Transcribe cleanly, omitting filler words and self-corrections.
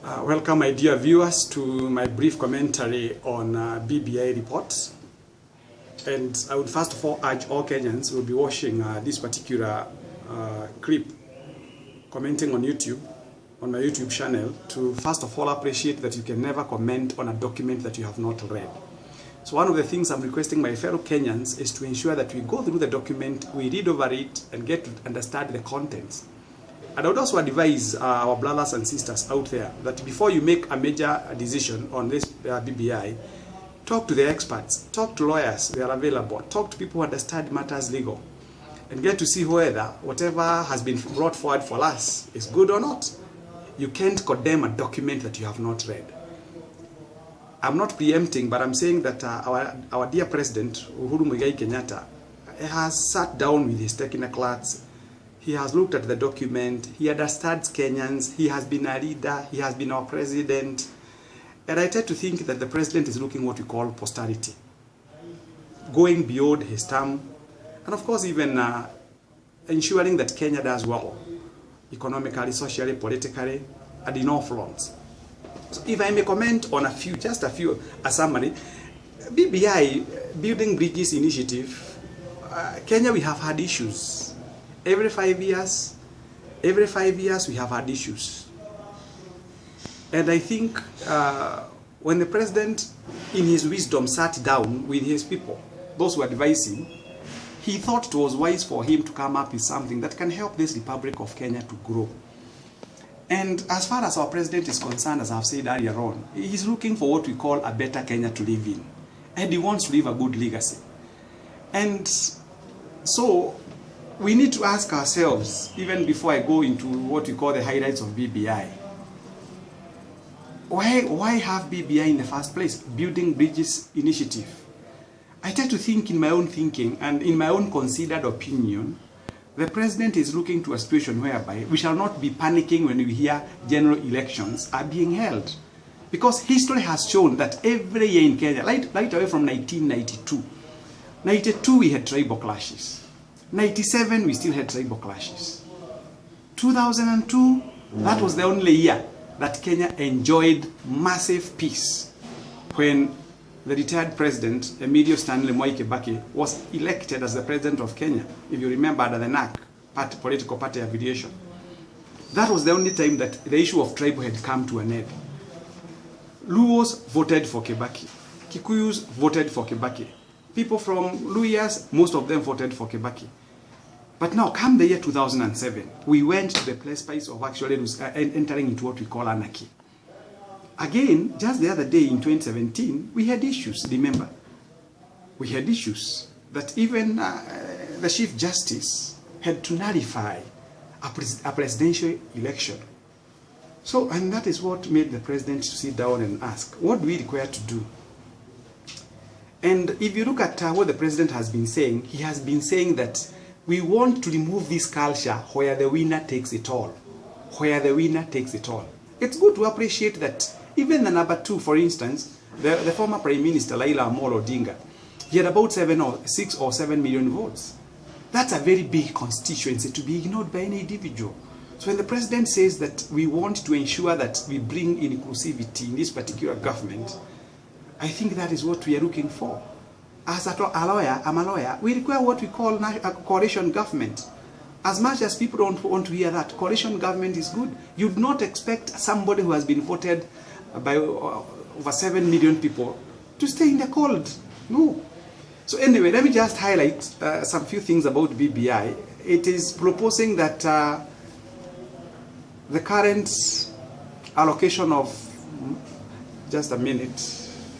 Welcome, my dear viewers, to my brief commentary on BBI reports. And I would first of all urge all Kenyans who will be watching this particular clip, commenting on YouTube, on my YouTube channel, to first of all appreciate that you can never comment on a document that you have not read. So one of the things I'm requesting my fellow Kenyans is to ensure that we go through the document, we read over it, and get to understand the contents. And I would also advise our brothers and sisters out there that before you make a major decision on this BBI, talk to the experts, talk to lawyers, they are available, talk to people who understand matters legal, and get to see whether whatever has been brought forward for us is good or not. You can't condemn a document that you have not read. I'm not preempting, but I'm saying that our dear President, Uhuru Muigai Kenyatta, has sat down with his technocrats. He has looked at the document, he understands Kenyans, he has been a leader, he has been our president. And I tend to think that the president is looking what we call posterity, going beyond his term, and of course even ensuring that Kenya does well, economically, socially, politically, and in all fronts. So if I may comment on a summary, BBI, Building Bridges Initiative, Kenya, we have had issues. Every 5 years we have had issues. And I think when the president, in his wisdom, sat down with his people, those who advised him, he thought it was wise for him to come up with something that can help this Republic of Kenya to grow. And as far as our president is concerned, as I've said earlier on, he's looking for what we call a better Kenya to live in. And he wants to leave a good legacy. And so we need to ask ourselves, even before I go into what we call the highlights of BBI, why have BBI in the first place? Building Bridges Initiative. I tend to think in my own thinking and in my own considered opinion, the president is looking to a situation whereby we shall not be panicking when we hear general elections are being held. Because history has shown that every year in Kenya, right away from 1992, 92 we had tribal clashes. 97 we still had tribal clashes. 2002, that was the only year that Kenya enjoyed massive peace when the retired president, Emilio Stanley Moi Kibaki, was elected as the president of Kenya, if you remember, under the NAC, political party affiliation. That was the only time that the issue of tribe had come to an end. Luos voted for Kibaki. Kikuyus voted for Kibaki. People from Luyas, most of them voted for Kibaki. But now, come the year 2007, we went to the place of actually entering into what we call anarchy. Again, just the other day in 2017, we had issues, remember? We had issues that even the Chief Justice had to nullify a presidential election. So, and that is what made the president to sit down and ask, what do we require to do? And if you look at what the president has been saying, he has been saying that we want to remove this culture where the winner takes it all. Where the winner takes it all. It's good to appreciate that even the number 2, for instance, the former Prime Minister, Raila Amolo Odinga, he had about 6 or 7 million votes. That's a very big constituency to be ignored by any individual. So when the president says that we want to ensure that we bring inclusivity in this particular government, I think that is what we are looking for. As a lawyer, I'm a lawyer, we require what we call a coalition government. As much as people don't want to hear that, coalition government is good. You'd not expect somebody who has been voted by over 7 million people to stay in the cold. No. So anyway, let me just highlight some few things about BBI. It is proposing that the current allocation of, just a minute,